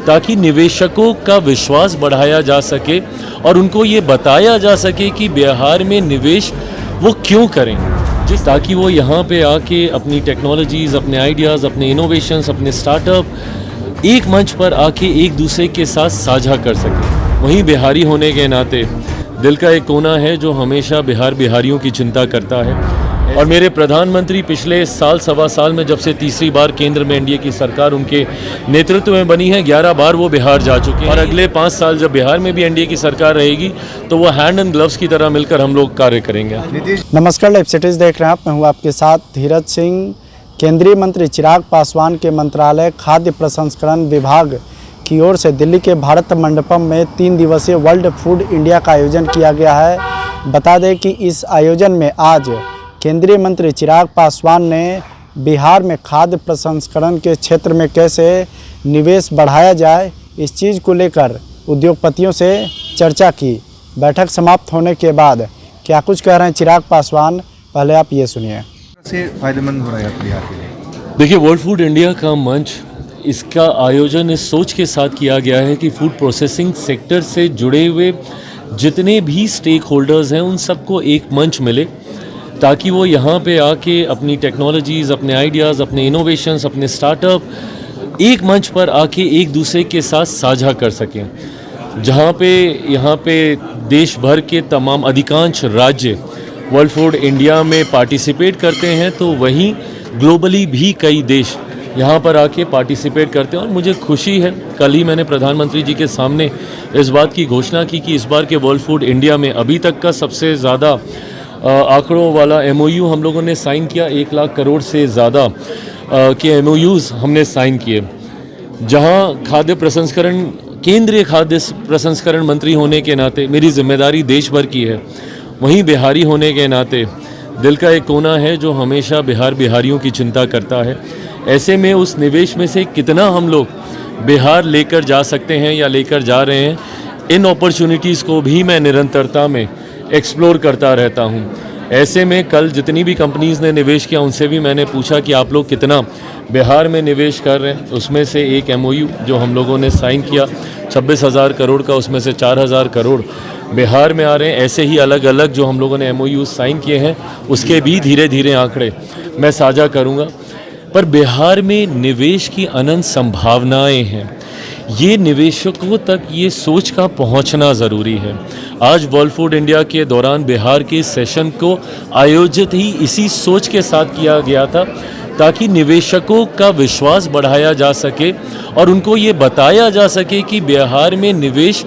ताकि निवेशकों का विश्वास बढ़ाया जा सके और उनको ये बताया जा सके कि बिहार में निवेश वो क्यों करें, ताकि वो यहाँ पे आके अपनी टेक्नोलॉजीज़, अपने आइडियाज़, अपने इनोवेशंस, अपने स्टार्टअप एक मंच पर आके एक दूसरे के साथ साझा कर सकें। वहीं बिहारी होने के नाते दिल का एक कोना है जो हमेशा बिहारियों की चिंता करता है। और मेरे प्रधानमंत्री पिछले साल सवा साल में जब से तीसरी बार केंद्र में एनडीए की सरकार उनके नेतृत्व में बनी है, 11 बार वो बिहार जा चुके हैं। और अगले 5 साल जब बिहार में भी एनडीए की सरकार रहेगी तो वो हैंड एंड ग्लव्स की तरह मिलकर हम लोग कार्य करेंगे। नमस्कार, लाइव सिटीज देख रहे हैं आप। मैं हूँ आपके साथ धीरज सिंह। केंद्रीय मंत्री चिराग पासवान के मंत्रालय खाद्य प्रसंस्करण विभाग की ओर से दिल्ली के भारत मंडपम में 3 दिवसीय वर्ल्ड फूड इंडिया का आयोजन किया गया है। बता दें कि इस आयोजन में आज केंद्रीय मंत्री चिराग पासवान ने बिहार में खाद्य प्रसंस्करण के क्षेत्र में कैसे निवेश बढ़ाया जाए, इस चीज़ को लेकर उद्योगपतियों से चर्चा की। बैठक समाप्त होने के बाद क्या कुछ कह रहे हैं चिराग पासवान, पहले आप ये सुनिए। से फायदेमंद हो रहा है बिहार के लिए? देखिए, वर्ल्ड फूड इंडिया का मंच, इसका आयोजन इस सोच के साथ किया गया है कि फूड प्रोसेसिंग सेक्टर से जुड़े हुए जितने भी स्टेक होल्डर्स हैं उन सबको एक मंच मिले, ताकि वो यहाँ पे आके अपनी टेक्नोलॉजीज़, अपने आइडियाज़, अपने इनोवेशंस, अपने स्टार्टअप एक मंच पर आके एक दूसरे के साथ साझा कर सकें। जहाँ पे यहाँ पे देश भर के तमाम अधिकांश राज्य वर्ल्ड फूड इंडिया में पार्टिसिपेट करते हैं, तो वहीं ग्लोबली भी कई देश यहाँ पर आके पार्टिसिपेट करते हैं। और मुझे खुशी है, कल ही मैंने प्रधानमंत्री जी के सामने इस बात की घोषणा की कि इस बार के वर्ल्ड फूड इंडिया में अभी तक का सबसे ज़्यादा आंकड़ों वाला MOU हम लोगों ने साइन किया। 1 लाख करोड़ से ज़्यादा के MOUs हमने साइन किए। जहाँ खाद्य प्रसंस्करण, केंद्रीय खाद्य प्रसंस्करण मंत्री होने के नाते मेरी जिम्मेदारी देश भर की है, वहीं बिहारी होने के नाते दिल का एक कोना है जो हमेशा बिहारियों की चिंता करता है। ऐसे में उस निवेश में से कितना हम लोग बिहार लेकर जा सकते हैं या लेकर जा रहे हैं, इन अपॉर्चुनिटीज़ को भी मैं निरंतरता में एक्सप्लोर करता रहता हूं। ऐसे में कल जितनी भी कंपनीज़ ने निवेश किया उनसे भी मैंने पूछा कि आप लोग कितना बिहार में निवेश कर रहे हैं। उसमें से एक MOU जो हम लोगों ने साइन किया 26,000 करोड़ का, उसमें से 4,000 करोड़ बिहार में आ रहे हैं। ऐसे ही अलग अलग जो हम लोगों ने MOU साइन किए हैं उसके भी धीरे धीरे आंकड़े मैं साझा करूँगा। पर बिहार में निवेश की अनंत संभावनाएं हैं, ये निवेशकों तक ये सोच का पहुंचना ज़रूरी है। आज वर्ल्ड फूड इंडिया के दौरान बिहार के सेशन को आयोजित ही इसी सोच के साथ किया गया था, ताकि निवेशकों का विश्वास बढ़ाया जा सके और उनको ये बताया जा सके कि बिहार में निवेश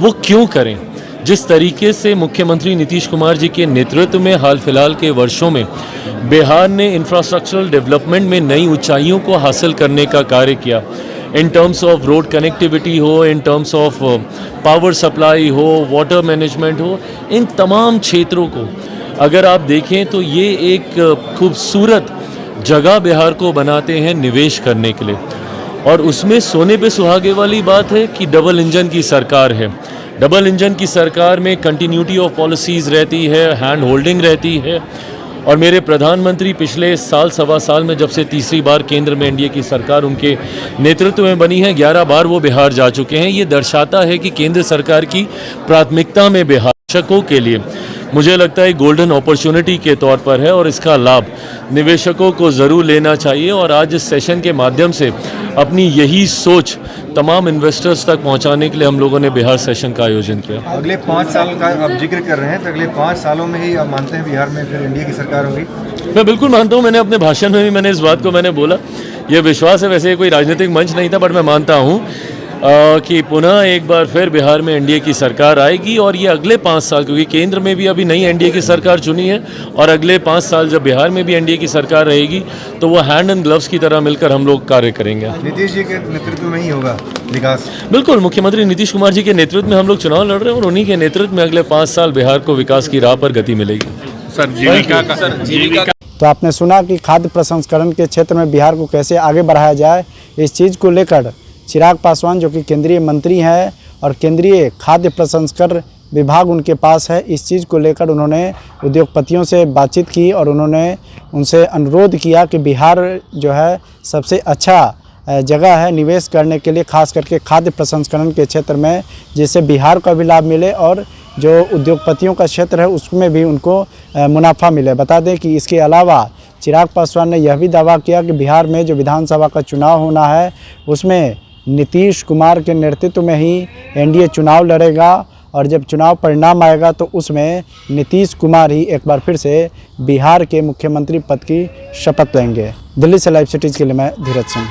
वो क्यों करें। जिस तरीके से मुख्यमंत्री नीतीश कुमार जी के नेतृत्व में हाल फिलहाल के वर्षों में बिहार ने इंफ्रास्ट्रक्चरल डेवलपमेंट में नई ऊंचाइयों को हासिल करने का कार्य किया, in terms of road connectivity हो, in terms of power supply हो, वाटर मैनेजमेंट हो, इन तमाम क्षेत्रों को अगर आप देखें तो ये एक खूबसूरत जगह बिहार को बनाते हैं निवेश करने के लिए। और उसमें सोने पे सुहागे वाली बात है कि डबल इंजन की सरकार है। डबल इंजन की सरकार में कंटिन्यूटी ऑफ पॉलिसीज़ रहती है, हैंड होल्डिंग रहती है। और मेरे प्रधानमंत्री पिछले साल सवा साल में जब से तीसरी बार केंद्र में एनडीए की सरकार उनके नेतृत्व में बनी है, 11 बार वो बिहार जा चुके हैं। ये दर्शाता है कि केंद्र सरकार की प्राथमिकता में बिहार निवेशकों के लिए मुझे लगता है गोल्डन अपॉर्चुनिटी के तौर पर है और इसका लाभ निवेशकों को ज़रूर लेना चाहिए। और आज इस सेशन के माध्यम से अपनी यही सोच तमाम इन्वेस्टर्स तक पहुंचाने के लिए हम लोगों ने बिहार सेशन का आयोजन किया। अगले 5 साल का आप जिक्र कर रहे हैं, तो अगले 5 सालों में ही आप मानते हैं बिहार में फिर एनडीए की सरकार होगी? मैं बिल्कुल मानता हूं। मैंने अपने भाषण में भी मैंने इस बात को मैंने बोला, ये विश्वास है। वैसे ये कोई राजनीतिक मंच नहीं था, बट मैं मानता हूँ कि पुनः एक बार फिर बिहार में एनडीए की सरकार आएगी। और ये अगले 5 साल, क्योंकि केंद्र में भी अभी नई एनडीए की सरकार चुनी है, और अगले 5 साल जब बिहार में भी एनडीए की सरकार रहेगी तो वो हैंड एंड ग्लव्स की तरह मिलकर हम लोग कार्य करेंगे। नीतीश जी के नेतृत्व में ही होगा विकास? बिल्कुल, मुख्यमंत्री नीतीश कुमार जी के नेतृत्व में हम लोग चुनाव लड़ रहे हैं और उन्हीं के नेतृत्व में अगले 5 साल बिहार को विकास की राह पर गति मिलेगी। सर, जीविका तो आपने सुना कि खाद्य प्रसंस्करण के क्षेत्र में बिहार को कैसे आगे बढ़ाया जाए, इस चीज़ को लेकर चिराग पासवान जो कि केंद्रीय मंत्री हैं और केंद्रीय खाद्य प्रसंस्करण विभाग उनके पास है, इस चीज़ को लेकर उन्होंने उद्योगपतियों से बातचीत की और उन्होंने उनसे अनुरोध किया कि बिहार जो है सबसे अच्छा जगह है निवेश करने के लिए, खास करके खाद्य प्रसंस्करण के क्षेत्र में, जिससे बिहार को भी लाभ मिले और जो उद्योगपतियों का क्षेत्र है उसमें भी उनको मुनाफा मिले। बता दें कि इसके अलावा चिराग पासवान ने यह भी दावा किया कि बिहार में जो विधानसभा का चुनाव होना है उसमें नीतीश कुमार के नेतृत्व में ही एनडीए चुनाव लड़ेगा और जब चुनाव परिणाम आएगा तो उसमें नीतीश कुमार ही एक बार फिर से बिहार के मुख्यमंत्री पद की शपथ लेंगे। दिल्ली से लाइव सिटीज़ के लिए मैं धीरज सिंह।